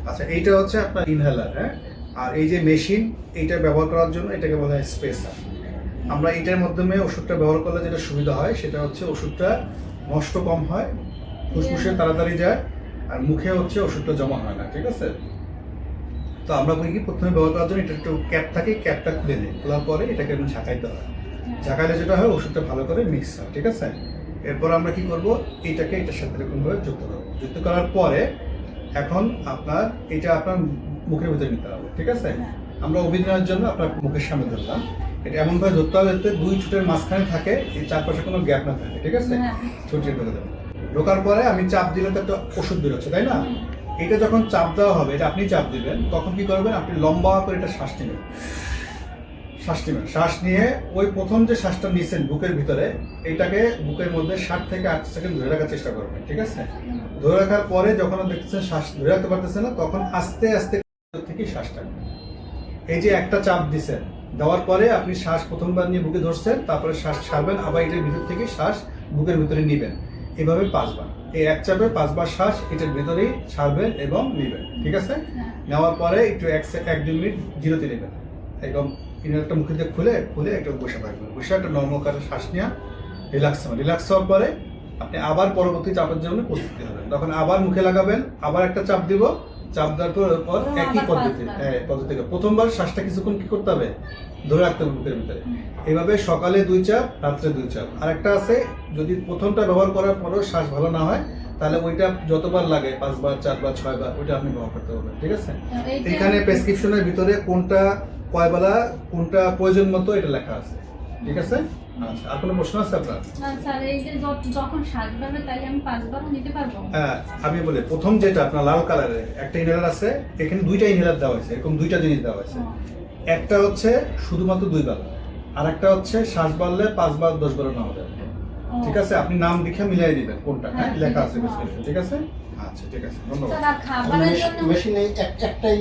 আচ্ছা, এইটা হচ্ছে আপনার ইনহেলার, হ্যাঁ। আর এই যে মেশিন, এইটা ব্যবহার করার জন্য এটাকে বলা হয় স্পেসার। আমরা এটার মাধ্যমে ওষুধটা ব্যবহার করলে যেটা সুবিধা হয় সেটা হচ্ছে ওষুধটা নষ্ট কম হয়, ফুসফুসে তাড়াতাড়ি যায়, আর মুখে হচ্ছে ওষুধটা জমা হয় না, ঠিক আছে। তো আমরা বলি কি, প্রথমে ব্যবহার করার জন্য এটা একটু ক্যাপ থাকে, ক্যাপটা খুলে দিই, খোলার পরে এটাকে একটু ঝাঁকাইতে হয়। ঝাঁকাইলে যেটা হয় ওষুধটা ভালো করে মিক্স হয়, ঠিক আছে। এরপর আমরা কি করব, এইটাকে এটার সাথে এরকমভাবে যুক্ত করবো। যুক্ত করার পরে এখন আপনার এটা আপনার মুখের ভিতরে নিতে হবে, ঠিক আছে। আমরা অভিনয়ের জন্য আপনার মুখের সামনে ধরলাম। এটা এমনভাবে ধরতে হবে যাতে দুই ঠোঁটের মাঝখানে থাকে, এই চারপাশে কোনো গ্যাপ না থাকে, ঠিক আছে। ঠোঁটে ঢোকে দেবেন। ঢোকার পরে আমি চাপ দিলে তো একটা ওষুধ বেরোচ্ছে, তাই না। এটা যখন চাপ দেওয়া হবে, এটা আপনি চাপ দিবেন, তখন কি করবেন, আপনি লম্বা করে এটা শ্বাস নেবেন। শ্বাস নিয়ে ওই প্রথম যে শ্বাসটা নিয়েছেন বুকের ভিতরে, এটাকে বুকের মধ্যে 7 থেকে 8 সেকেন্ড ধরে রাখার চেষ্টা করবেন, ঠিক আছে। ধরে রাখার পরে যখন দেখতেছেন শ্বাস ধরে রাখতে পারতেছে না, তখন আস্তে আস্তে থেকে শ্বাসটা, এই যে একটা চাপ দিচ্ছেন, দেওয়ার পরে আপনি শ্বাস প্রথমবার নিয়ে বুকে ধরছেন, তারপরে শ্বাস ছাড়বেন, আবার এটার ভিতর থেকে শ্বাস বুকের ভিতরে নিবেন, এভাবে 5 বার। এই এক চাপে 5 বার শ্বাস এটার ভিতরেই ছাড়বেন এবং নিবেন, ঠিক আছে। নেওয়ার পরে একটু 1-2 মিনিট জিরোতে নেবেন, একদম ইনারটা মুখে দিয়ে খুলে একটু বসে থাকবেন। বসে একটা নর্মাল করে শ্বাস নেওয়া, রিল্যাক্স হওয়ার পরে আপনি আবার পরবর্তী চাপের জন্য প্রস্তুতি হবেন। তখন আবার মুখে লাগাবেন, আবার একটা চাপ দিব, চাপ দেওয়ার পর একই পদ্ধতি প্রথমবার শ্বাসটা কিছুক্ষণ কি করতে হবে, ধরে রাখতে হবে বুকের ভিতরে। এইভাবে সকালে 2 চাপ, রাত্রে 2 চাপ। আরেকটা আছে, যদি প্রথমটা ব্যবহার করার পরেও শ্বাস ভালো না হয়, তাহলে ওইটা যতবার লাগে 5 বার, 4 বার, 6 বার, ওইটা আপনি ব্যবহার করতে পারবেন, ঠিক আছে। এখানে প্রেসক্রিপশনের ভিতরে কোনটা কয় বেলা, কোনটা প্রয়োজন মতো এটা লেখা আছে, ঠিক আছে। আচ্ছা, আর কোনো প্রশ্ন আছে আপনার? স্যার, এই যে যখন শ্বাস বাড়বে তাইলে আমি 5 বারও নিতে পারবো? হ্যাঁ, আমি বলি, প্রথম যেটা আপনার লাল কালারের একটা ইনহেলার আছে, এখানে 2টা ইনহেলার দেওয়া হয়েছে, এরকম 2টা জিনিস দেওয়া হয়েছে। একটা হচ্ছে শুধুমাত্র 2 বেলা, আর একটা হচ্ছে শ্বাস বাড়লে 5 বার, 10 বারও নেওয়া যাবে, ঠিক আছে। আপনি নাম দেখে মিলাই দিবেন কোনটা, হ্যাঁ, লেখা আছে প্রেসক্রিপশন, ঠিক আছে। আচ্ছা, ঠিক আছে, ধন্যবাদ। স্যার, আর খাবারের জন্য মেশিনে একটাই